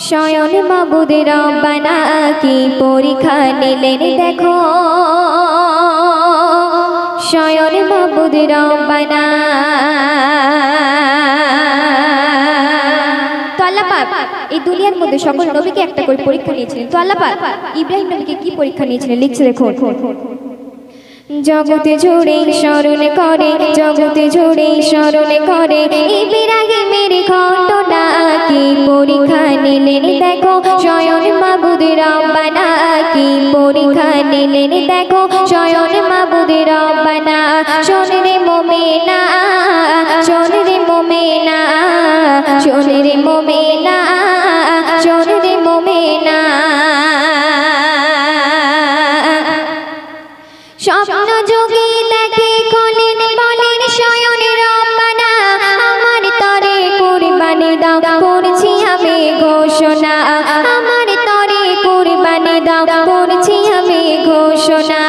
স্বয়ং মাবুদ রব্বানা কি পরীক্ষা নিলেন দেখো, স্বয়ং মাবুদ রব্বানা। তো আল্লাহ পাক এই দুনিয়ার মধ্যে সকল নবীকে একটা করে পরীক্ষা নিয়েছিলেন। তো আল্লাহ পাক ইব্রাহিম নবীকে কি পরীক্ষা নিয়েছিলেন লিখছে দেখো, জগতে জুড়ে স্মরণ করে, জগতে জুড়ে স্মরণ করে ইব্রাহিমের ঘটনা কি পরীক্ষা নিলেন দেখো, স্বয়ং মাবুদ রব্বানা কি পরীক্ষা নিলেন দেখো, স্বয়ং মাবুদ রব্বানা। শোন রে মুমিনা, শোন রে মুমিনা, শোন রে মুমিনা, শোন রে মুমিনা। স্বপ্ন যোগে দেখে খলিল বলেন স্বয়ং রব্বানা আমার তরে কুরবানি দাও, করছি আমি ঘোষণা, আমার তরে কুরবানি দাও, করছি আমি ঘোষণা।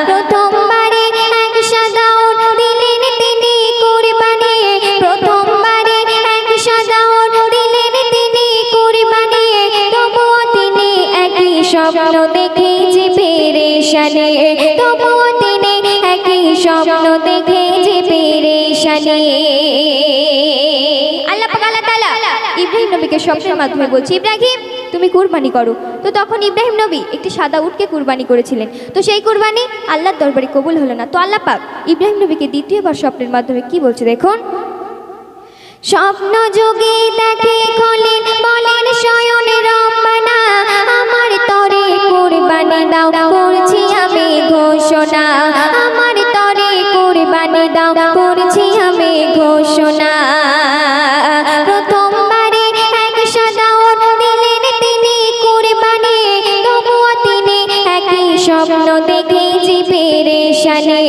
প্রথমবারে এক সাদা উট দিলেন তিনি কুরবানি, প্রথমবারে এক সাদা উট দিলেন তিনি কুরবানি, তবুও তিনি একই স্বপ্ন দেখে যে পেরেশানি, তবুও তিনি একই স্বপ্ন দেখে যে পেরেশানি। আল্লাহ পাক আল্লাহ তাআলা ইব্রাহিম নবীকে স্বপ্নের মাধ্যমে বলছে ইব্রাহিম তুমি কুরবানি করো। তো তখন ইব্রাহিম নবী একটি সাদা উটকে কুরবানি করেছিলেন। তো সেই কুরবানি আল্লাহর দরবারে কবুল হলো না। তো আল্লাহ পাক ইব্রাহিম নবীকে দ্বিতীয়বার স্বপ্নের মাধ্যমে কি বলছে দেখুন, স্বপ্ন যোগে দেখে খলিল বলেন স্বয়ং রব্বানা আমার তরে কুরবানি দাও, করছি আমি ঘোষণা, আমার তরে কুরবানি দাও, করছি আমি ঘোষণা। প্রথমবারে এক সাদা উট দিলেন তিনি কুরবানি, তবুও তিনি একই স্বপ্ন দেখে যে পেরেশানি,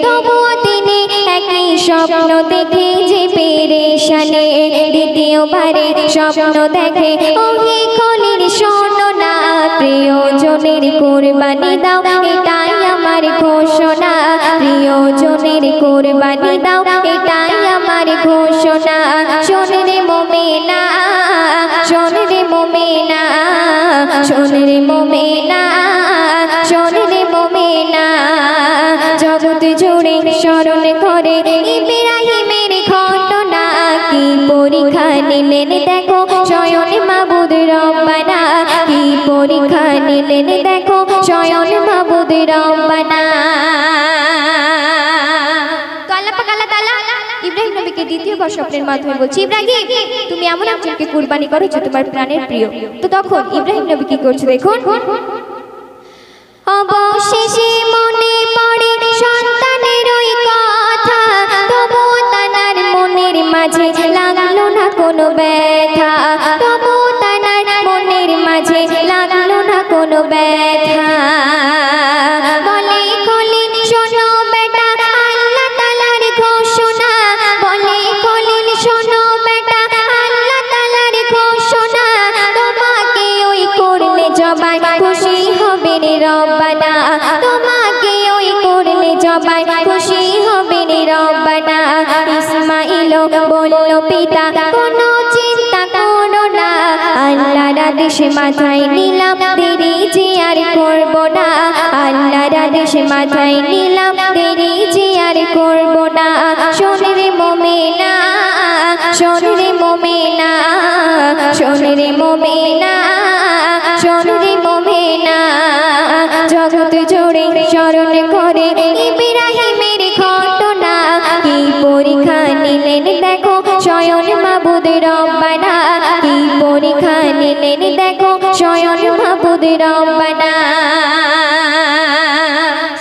তবুও তিনি একই স্বপ্ন দেখে যে পেরেশানি। দ্বিতীয়বারে স্বপ্ন দেখে ওহে খলিল শোনো না, প্রিয়জনের কুরবানি দাও এটাই আমার ঘোষণা, প্রিয়জনের কুরবানি দাও এটাই আমার ঘোষণা। শোন রে মুমিনা, শোন রে মুমিনা, শোন রে মুমিনা, শোন রে মুমিনা। জগৎ জুড়ে স্মরণ করে ইব্রাহিমের ঘটনা কি পরীক্ষা নিলেন দেখো, স্বয়ং মাবুদ রব্বানা কি পরীক্ষা নিলেন দেখো, স্বয়ং মাবুদ রব্বানা। তো আল্লাহ পাক আল্লাহ তাআলা ইব্রাহিম নবীকে দ্বিতীয়বার স্বপ্নের মাধ্যমে বলছে ইব্রাহিম তুমি এমন একজনকে কুরবানি করো যে তোমার প্রাণের প্রিয়। তো তখন ইব্রাহিম নবী কি করছে দেখুন, অবশেষে মনে পড়ে সন্তানের ওই কথা, তবুও তার মনের মাঝে লাগলো না কোনো ব্যথা, তবুও তার মনের মাঝে লাগলো না কোনো ব্যথা। বলে খলিল শোনো বেটা আল্লাহ তাআলার ঘোষণা, বলে খলিল শোনো বেটা আল্লাহ তাআলার ঘোষণা, তোমাকে ওই করলে জবাই খুশি হবে রে রব্বানা, তোমাকে ওই করলে জবাই খুশি হবে রে রব্বানা। ইসমাঈল বলল পিতা কোনো চিন্তা করো না, আল্লাহর আদেশ মাথায় নিলাম দেরি যে আর করব না, আল্লাহর আদেশ মাথায় নিলাম দেরি যে আর করব না। শোন রে মুমিনা, শোন রে মুমিনা, শোন রে মুমিনা, শোন রে মুমিনা। জগৎ জুড়ে স্মরণ করে ইব্রাহিমের ঘটনা কি পরীক্ষা নিলেন দেখো, স্বয়ং মাবুদ রব্বানা কি পরীক্ষা নিলেন দেখো, স্বয়ং মাবুদ রব্বানা।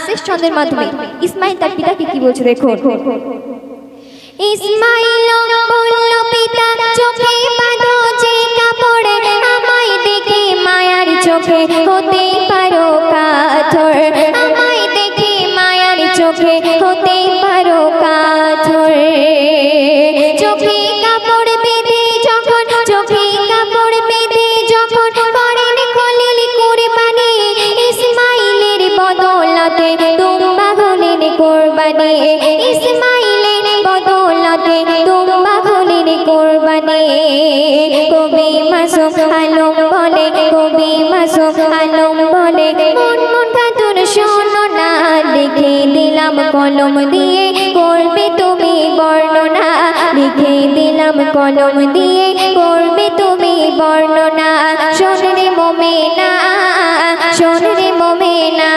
শেষ ছন্দের মাধ্যমে ইসমাঈল তার পিতাকে কি বলছে দেখো, ইসমাঈল বলল পিতা চোখে বাঁধো যে কাপড়, আমায় দেখে মায়ার চোখে হতে পারো কাতর, আমায় দেখে মায়ার চোখে হতে পারো কাতর। চোখে কাপড় বেঁধে যখন, চোখে কাপড় বেঁধে যখন করেন খলিল কুরবানি, ইসমাঈলের বদৌলতে তোমরা হলেন কুরবানি, ইসমাঈলের বদৌলতে তোমরা মাসুম আলম বলে, কবি মাসুম আলম বলে, মন মন খাতুন শোনো না, লিখে দিলাম কলম দিয়ে, করবে তুমি বর্ণনা, লিখে দিলাম কলম দিয়ে, করবে তুমি বর্ণনা। শোন রে মোমেনা, শোন রে মোমেনা,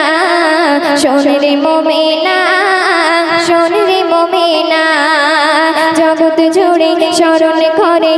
শোন রে মোমেনা, শোন রে মোমেনা, জগৎ জুড়ে স্মরণ করে